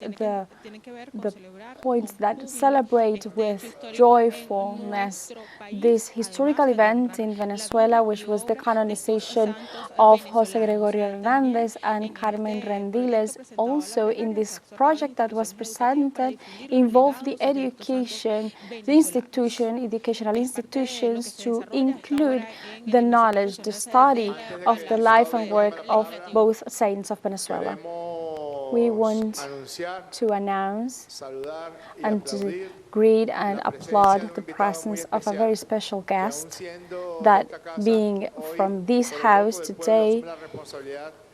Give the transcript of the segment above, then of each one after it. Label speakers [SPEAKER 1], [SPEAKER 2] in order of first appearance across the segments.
[SPEAKER 1] the points that celebrate with joyfulness this historical event in Venezuela, which was the canonization of José Gregorio Hernández and Carmen Rendiles. Also, in this project that was presented, involved the educational institutions to include the knowledge, the study of the life and work of both saints of Venezuela. We want to announce and to greet and applaud the presence of a very special guest that, being from this house today,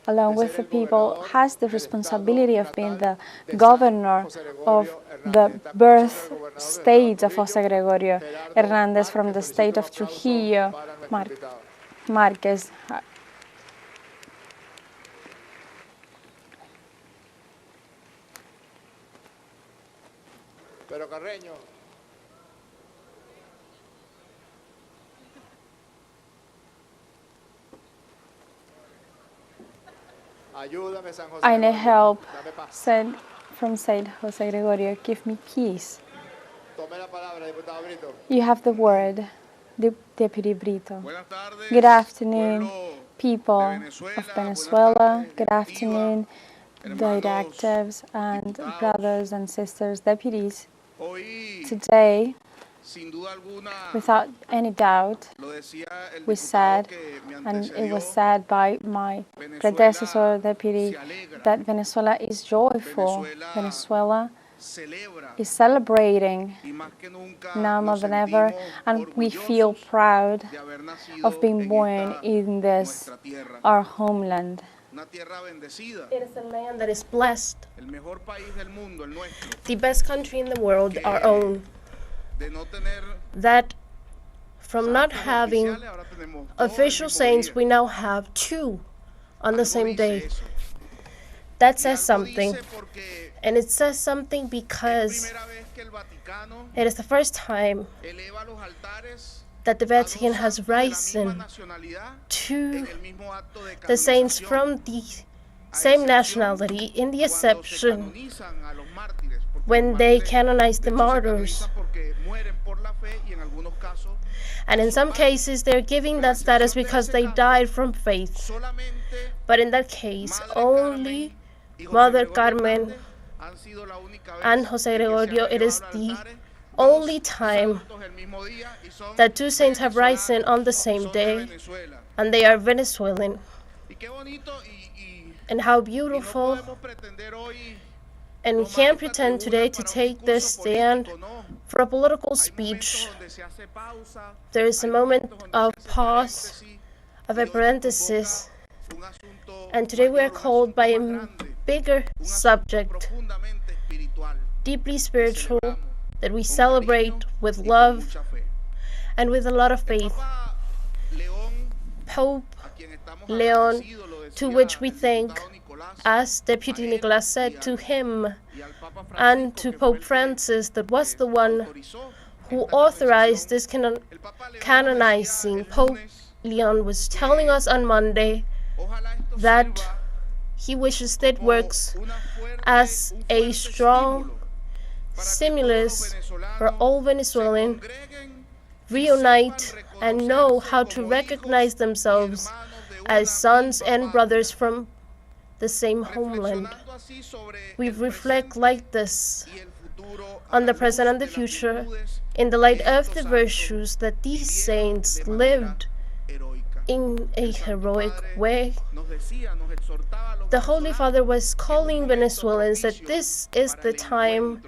[SPEAKER 1] along with the people, has the responsibility of being the governor of the birth state of José Gregorio Hernández from the state of Trujillo, Marquez.
[SPEAKER 2] Pero Carreño. Ayúdame, San José.
[SPEAKER 1] I need help, said from Saint José Gregorio. Give me peace.
[SPEAKER 2] Tome la palabra, diputado Brito.
[SPEAKER 1] You have the word, Deputy Brito. Good afternoon, people of Venezuela. Good afternoon, directives and brothers and sisters, deputies. Today, without any doubt, we said, and it was said by my predecessor, deputy, that Venezuela is joyful. Venezuela is celebrating now more than ever, and we feel proud of being born in this, our homeland.
[SPEAKER 3] It is a land that is blessed, the best country in the world, our own, that from not having official saints, we now have two on the same day. That says something, and it says something because it is the first time that the Vatican has risen to the saints from the same nationality in the exception when they canonize the martyrs. And in some cases, they're giving that status because they died from faith. But in that case, only Mother Carmen and José Gregorio, it is the only time that two saints have risen on the same day, and they are Venezuelan. And how beautiful, and we can't pretend today to take this stand for a political speech. There is a moment of pause, of a parenthesis, and today we are called by a bigger subject, deeply spiritual, that we celebrate with love and with a lot of faith. Pope Leon, to which we thank, as Deputy Nicolas said, to him and to Pope Francis, that was the one who authorized this canonizing. Pope Leon was telling us on Monday that he wishes that works as a strong stimulus for all Venezuelans reunite and know how to recognize themselves as sons and brothers from the same homeland. We reflect like this on the present and the future in the light of the virtues that these saints lived in a heroic way. The Holy Father was calling Venezuelans that this is the time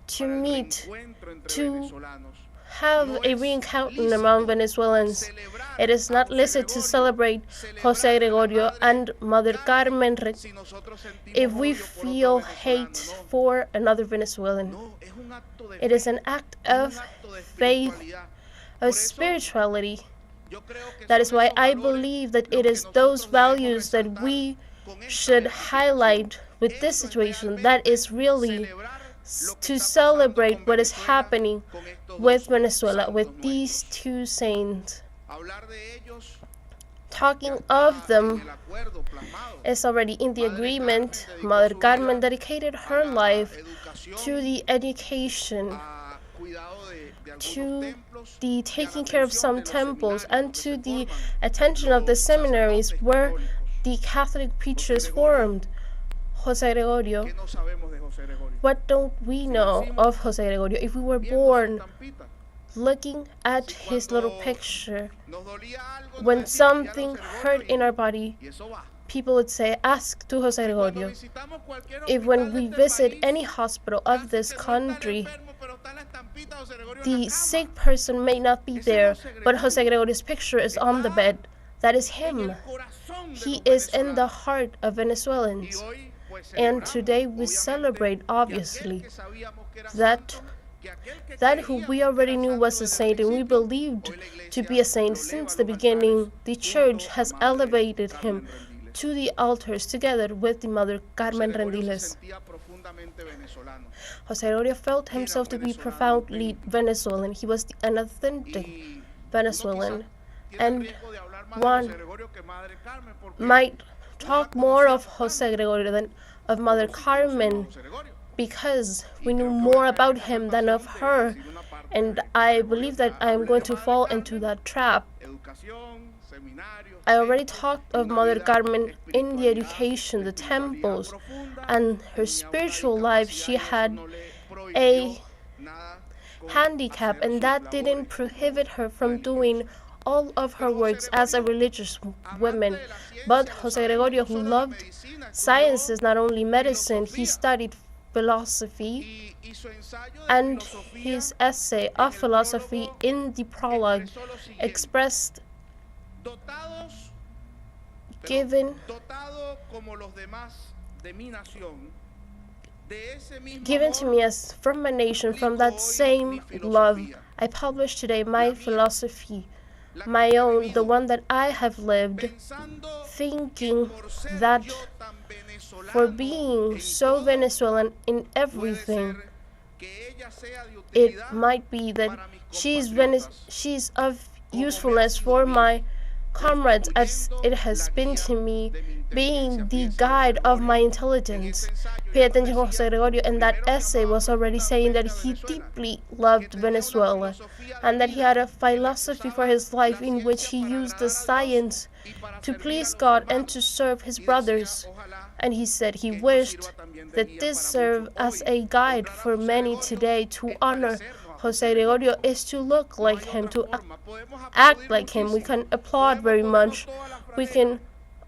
[SPEAKER 3] to meet, to have a reencounter among Venezuelans. It is not licit to celebrate José Gregorio and Mother Carmen if we feel hate for another Venezuelan. It is an act of faith, of spirituality. That is why I believe that it is those values that we should highlight with this situation. That is really to celebrate what is happening with Venezuela, with these two saints. Talking of them is already in the agreement. Mother Carmen dedicated her life to the education, to the taking care of some temples, and to the attention of the seminaries where the Catholic preachers formed. Jose Gregorio, what don't we know of Jose Gregorio? If we were born looking at his little picture, when something hurt in our body, people would say, ask to Jose Gregorio. If when we visit any hospital of this country, the sick person may not be there, but Jose Gregorio's picture is on the bed, that is him. He is in the heart of Venezuelans. And today we celebrate, obviously, that who we already knew was a saint and we believed to be a saint since the beginning, the Church has elevated him to the altars together with the Mother Carmen Rendiles. Jose Gregorio felt himself to be profoundly Venezuelan. He was an authentic Venezuelan. And one might talk more of Jose Gregorio than of Mother Carmen because we knew more about him than of her. And I believe that I am going to fall into that trap. I already talked of Mother Carmen in the education, the temples, and her spiritual life. She had a handicap, and that didn't prohibit her from doing all of her works as a religious woman. But Jose Gregorio, who loved sciences, not only medicine, he studied philosophy, and his essay of philosophy in the prologue expressed given to me as from my nation, from that same love. I published today my philosophy, my own, the one that I have lived, thinking that for being so Venezuelan in everything, it might be that she's of usefulness for my comrades as it has been to me, being the guide of my intelligence. Pay attention to Jose Gregorio, and that essay was already saying that he deeply loved Venezuela and that he had a philosophy for his life in which he used the science to please God and to serve his brothers. And he said he wished that this served as a guide for many today. To honor Jose Gregorio is to look like him, to act like him. We can applaud very much. We can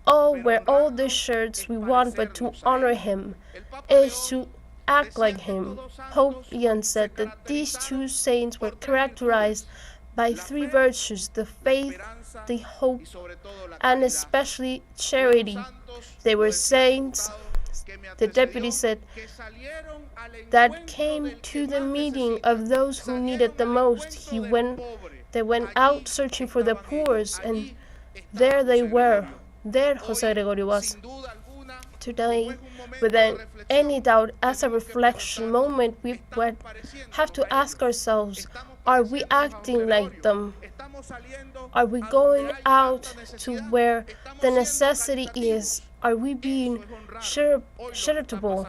[SPEAKER 3] all wear all the shirts we want, but to honor him is to act like him. Pope Ian said that these two saints were characterized by three virtues: the faith, the hope, and especially charity. They were saints, the deputy said, that came to the meeting of those who needed the most. They went out searching for the poor, and there they were. There Jose Gregorio was. Today, without any doubt, as a reflection moment, we would have to ask ourselves, are we acting like them? Are we going out to where the necessity is? Are we being charitable?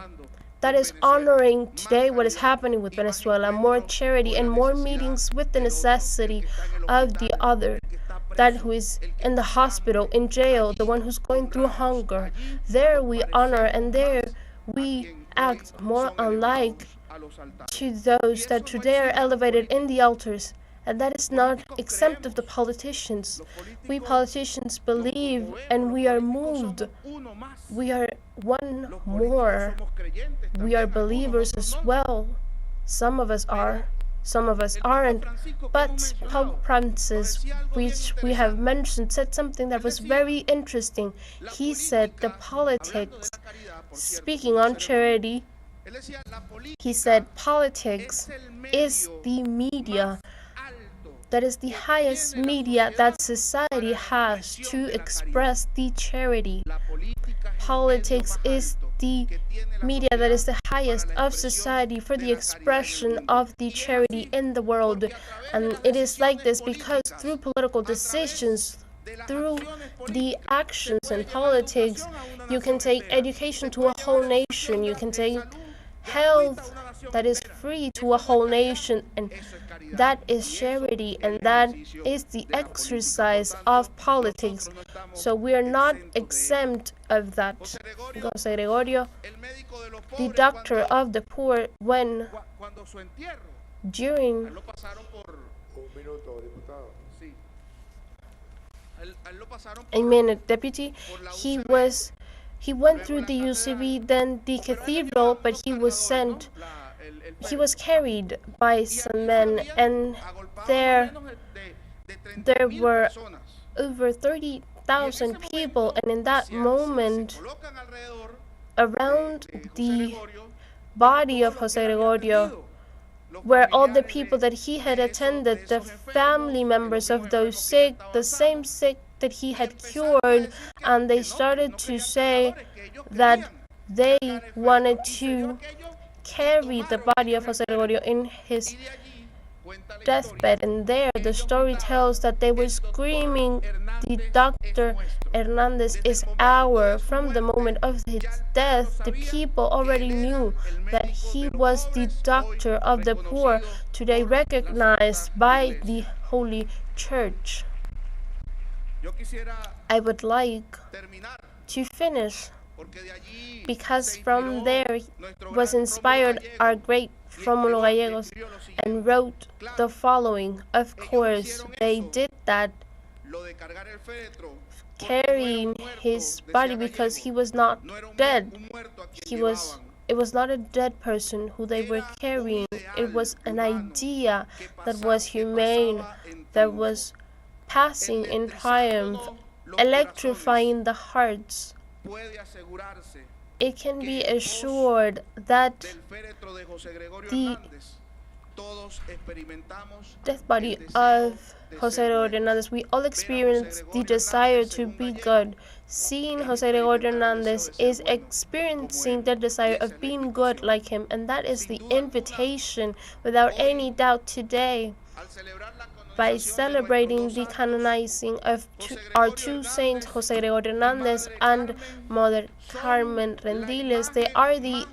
[SPEAKER 3] That is honoring today what is happening with Venezuela, more charity and more meetings with the necessity of the other, that who is in the hospital, in jail, the one who's going through hunger. There we honor, and there we act more unlike to those that today are elevated in the altars. And that is not exempt of the politicians. We politicians believe and we are moved. We are one more. We are believers as well. Some of us are, some of us aren't. But Pope Francis, which we have mentioned, said something that was very interesting. He said the politics, speaking on charity, he said politics is the media. That is the highest media that society has to express the charity. Politics is the media that is the highest of society for the expression of the charity in the world. And it is like this because through political decisions, through the actions and politics, you can take education to a whole nation, you can take health that is free to a whole nation, and that is charity, and that is the exercise of politics. So we are not exempt of that. José Gregorio, the doctor of the poor, when during a minute, deputy, he went through the UCB, then the cathedral, but he was carried by some men, and there were over 30,000 people, and in that moment, around the body of José Gregorio were all the people that he had attended, the family members of those sick, the same sick that he had cured, and they started to say that they wanted to carry the body of José Gregorio in his deathbed, and there the story tells that they were screaming, "The Dr. Hernandez is our." From the moment of his death, the people already knew that he was the doctor of the poor, today recognized by the Holy Church. I would like to finish, because from there was inspired our great Rómulo Gallegos, and wrote the following. Of course, they did that, carrying his body, because he was not dead. It was not a dead person who they were carrying. It was an idea that was humane, that was passing in triumph, electrifying the hearts. It can be assured that the death body of José Gregorio Hernandez, we all experience the desire to be good. Seeing José Gregorio Hernandez is experiencing the desire of being good like him, and that is the invitation without any doubt today. By celebrating the canonizing of our two saints, José Gregorio Hernandez and Mother Carmen Rendiles, they are the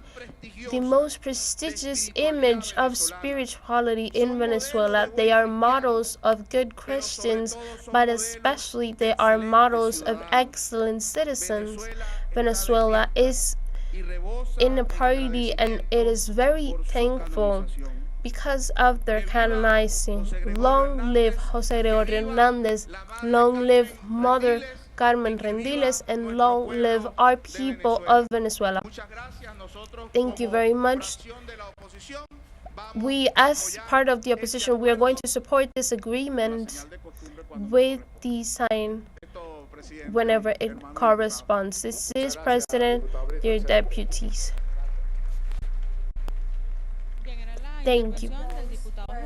[SPEAKER 3] most prestigious image of spirituality in Venezuela. They are models of good Christians, but especially they are models of excellent citizens. Venezuela is in a party, and it is very thankful because of their canonizing. Long live José Gregorio Hernandez, long live Mother Carmen Rendiles, and long live our people of Venezuela. Thank you very much. We, as part of the opposition, we are going to support this agreement with the sign whenever it corresponds. This is President, dear deputies. Thank you.